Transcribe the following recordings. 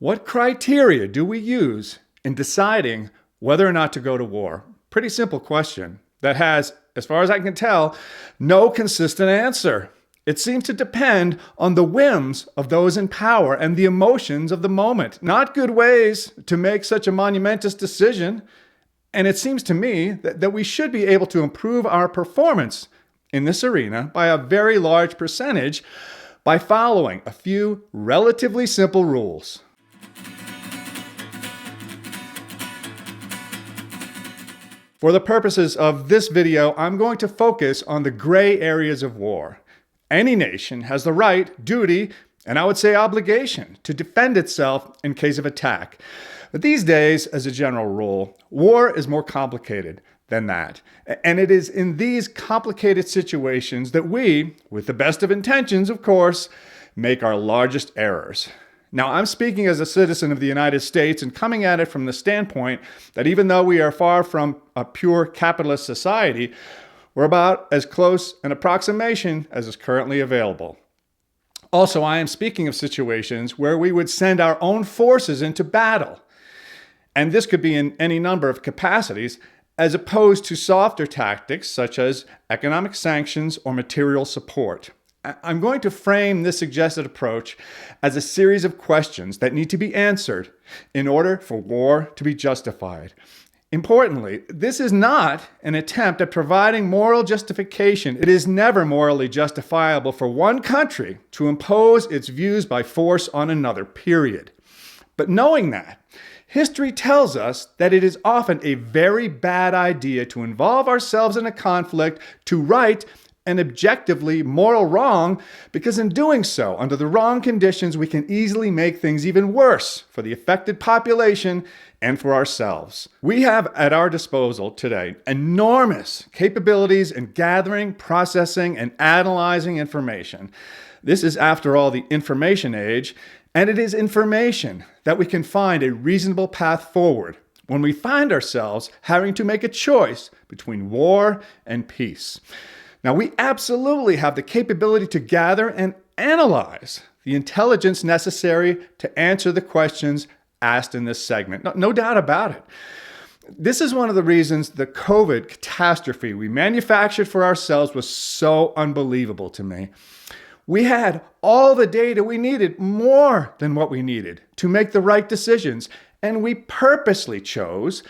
What criteria do we use in deciding whether or not to go to war? Pretty simple question that has, as far as I can tell, no consistent answer. It seems to depend on the whims of those in power and the emotions of the moment. Not good ways to make such a monumentous decision. And it seems to me that we should be able to improve our performance in this arena by a very large percentage by following a few relatively simple rules. For the purposes of this video, I'm going to focus on the gray areas of war. Any nation has the right, duty, and I would say obligation to defend itself in case of attack. But these days, as a general rule, war is more complicated than that. And it is in these complicated situations that we, with the best of intentions, of course, make our largest errors. Now, I'm speaking as a citizen of the United States and coming at it from the standpoint that even though we are far from a pure capitalist society, we're about as close an approximation as is currently available. Also, I am speaking of situations where we would send our own forces into battle. And this could be in any number of capacities, as opposed to softer tactics such as economic sanctions or material support. I'm going to frame this suggested approach as a series of questions that need to be answered in order for war to be justified. Importantly, this is not an attempt at providing moral justification. It is never morally justifiable for one country to impose its views by force on another, period. But knowing that, history tells us that it is often a very bad idea to involve ourselves in a conflict to right an objectively moral wrong, because in doing so, under the wrong conditions, we can easily make things even worse for the affected population and for ourselves. We have at our disposal today enormous capabilities in gathering, processing, and analyzing information. This is, after all, the information age, and it is information that we can find a reasonable path forward when we find ourselves having to make a choice between war and peace. Now, we absolutely have the capability to gather and analyze the intelligence necessary to answer the questions asked in this segment. No doubt about it. This is one of the reasons the COVID catastrophe we manufactured for ourselves was so unbelievable to me. We had all the data we needed, more than what we needed, to make the right decisions, and we purposely chose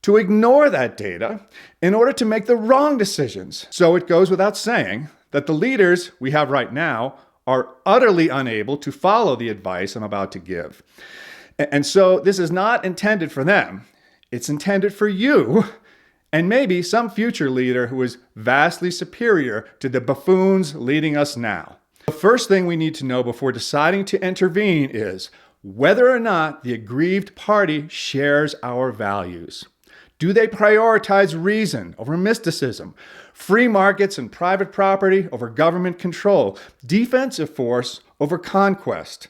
to ignore that data in order to make the wrong decisions. So it goes without saying that the leaders we have right now are utterly unable to follow the advice I'm about to give. And so this is not intended for them. It's intended for you and maybe some future leader who is vastly superior to the buffoons leading us now. The first thing we need to know before deciding to intervene is whether or not the aggrieved party shares our values. Do they prioritize reason over mysticism, free markets and private property over government control, defensive force over conquest?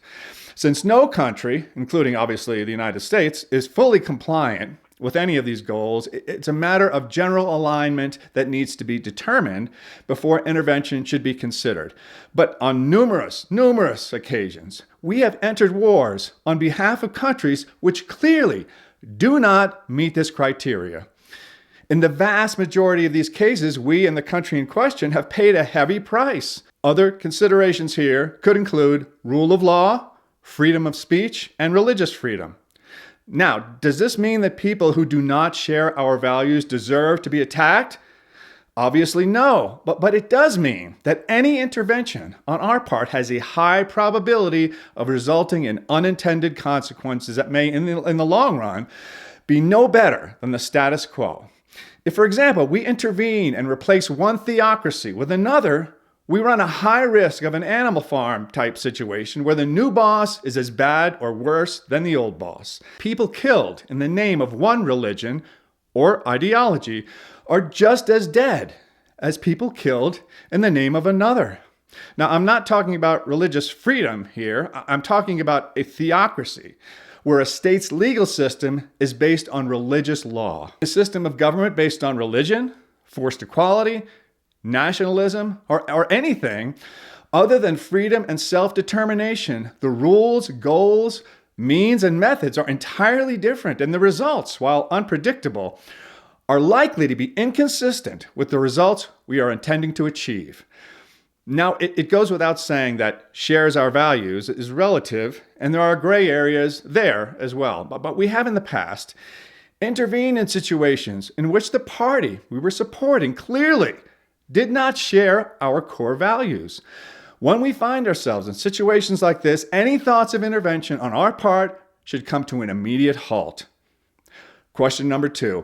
Since no country, including obviously the United States, is fully compliant with any of these goals, it's a matter of general alignment that needs to be determined before intervention should be considered. But on numerous occasions, we have entered wars on behalf of countries which clearly do not meet this criteria. In the vast majority of these cases, we and the country in question have paid a heavy price. Other considerations here could include rule of law, freedom of speech, and religious freedom. Now, does this mean that people who do not share our values deserve to be attacked? Obviously no, but it does mean that any intervention on our part has a high probability of resulting in unintended consequences that may, in the long run, be no better than the status quo. If, for example, we intervene and replace one theocracy with another, we run a high risk of an Animal Farm type situation where the new boss is as bad or worse than the old boss. People killed in the name of one religion or ideology are just as dead as people killed in the name of another. Now, I'm not talking about religious freedom here. I'm talking about a theocracy where a state's legal system is based on religious law. A system of government based on religion, forced equality, nationalism, or anything other than freedom and self-determination, the rules, goals, Means and methods are entirely different, and the results, while unpredictable, are likely to be inconsistent with the results we are intending to achieve. Now, it goes without saying that shares our values is relative, and there are gray areas there as well. But we have in the past intervened in situations in which the party we were supporting clearly did not share our core values. When we find ourselves in situations like this, any thoughts of intervention on our part should come to an immediate halt. Question number 2.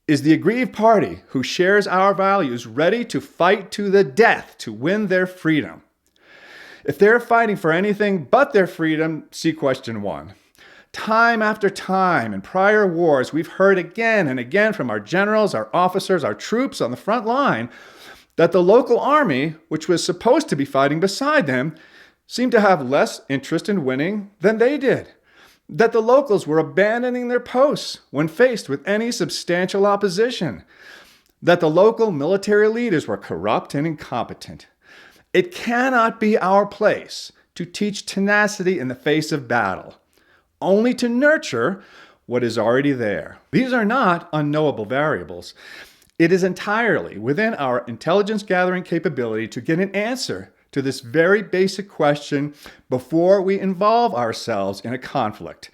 Is the aggrieved party who shares our values ready to fight to the death to win their freedom? If they're fighting for anything but their freedom, see question 1. Time after time in prior wars, we've heard again and again from our generals, our officers, our troops on the front line that the local army, which was supposed to be fighting beside them, seemed to have less interest in winning than they did. That the locals were abandoning their posts when faced with any substantial opposition. That the local military leaders were corrupt and incompetent. It cannot be our place to teach tenacity in the face of battle, only to nurture what is already there. These are not unknowable variables. It is entirely within our intelligence gathering capability to get an answer to this very basic question before we involve ourselves in a conflict.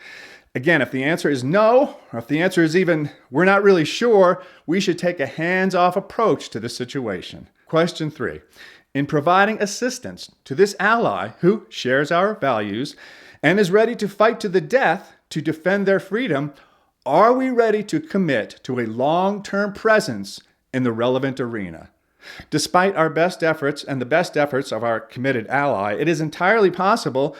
Again, if the answer is no, or if the answer is even we're not really sure, we should take a hands-off approach to the situation. Question 3. In providing assistance to this ally who shares our values and is ready to fight to the death to defend their freedom, are we ready to commit to a long-term presence in the relevant arena? Despite our best efforts and the best efforts of our committed ally, it is entirely possible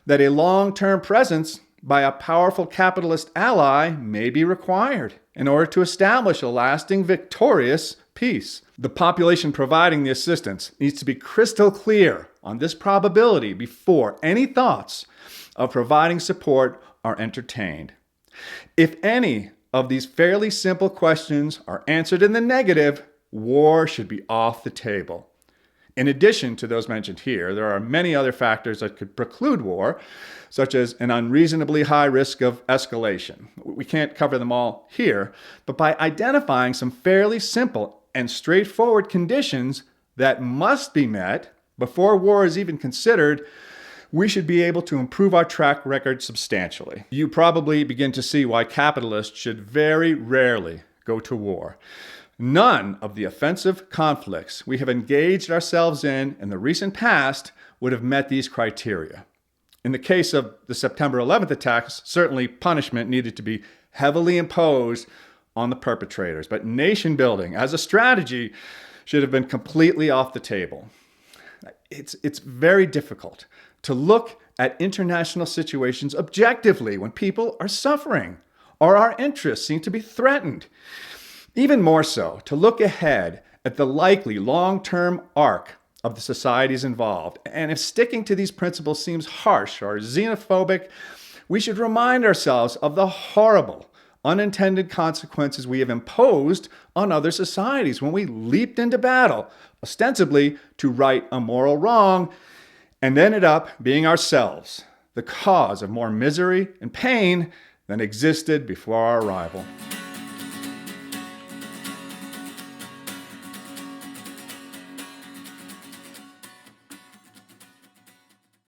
that a long-term presence by a powerful capitalist ally may be required in order to establish a lasting, victorious peace. The population providing the assistance needs to be crystal clear on this probability before any thoughts of providing support are entertained. If any of these fairly simple questions are answered in the negative, war should be off the table. In addition to those mentioned here, there are many other factors that could preclude war, such as an unreasonably high risk of escalation. We can't cover them all here, but by identifying some fairly simple and straightforward conditions that must be met before war is even considered, we should be able to improve our track record substantially. You probably begin to see why capitalists should very rarely go to war. None of the offensive conflicts we have engaged ourselves in the recent past would have met these criteria. In the case of the September 11th attacks, certainly punishment needed to be heavily imposed on the perpetrators, but nation building as a strategy should have been completely off the table. It's very difficult to look at international situations objectively when people are suffering or our interests seem to be threatened. Even more so, to look ahead at the likely long-term arc of the societies involved. And if sticking to these principles seems harsh or xenophobic, we should remind ourselves of the horrible, unintended consequences we have imposed on other societies when we leaped into battle, ostensibly to right a moral wrong, and ended up being ourselves the cause of more misery and pain than existed before our arrival.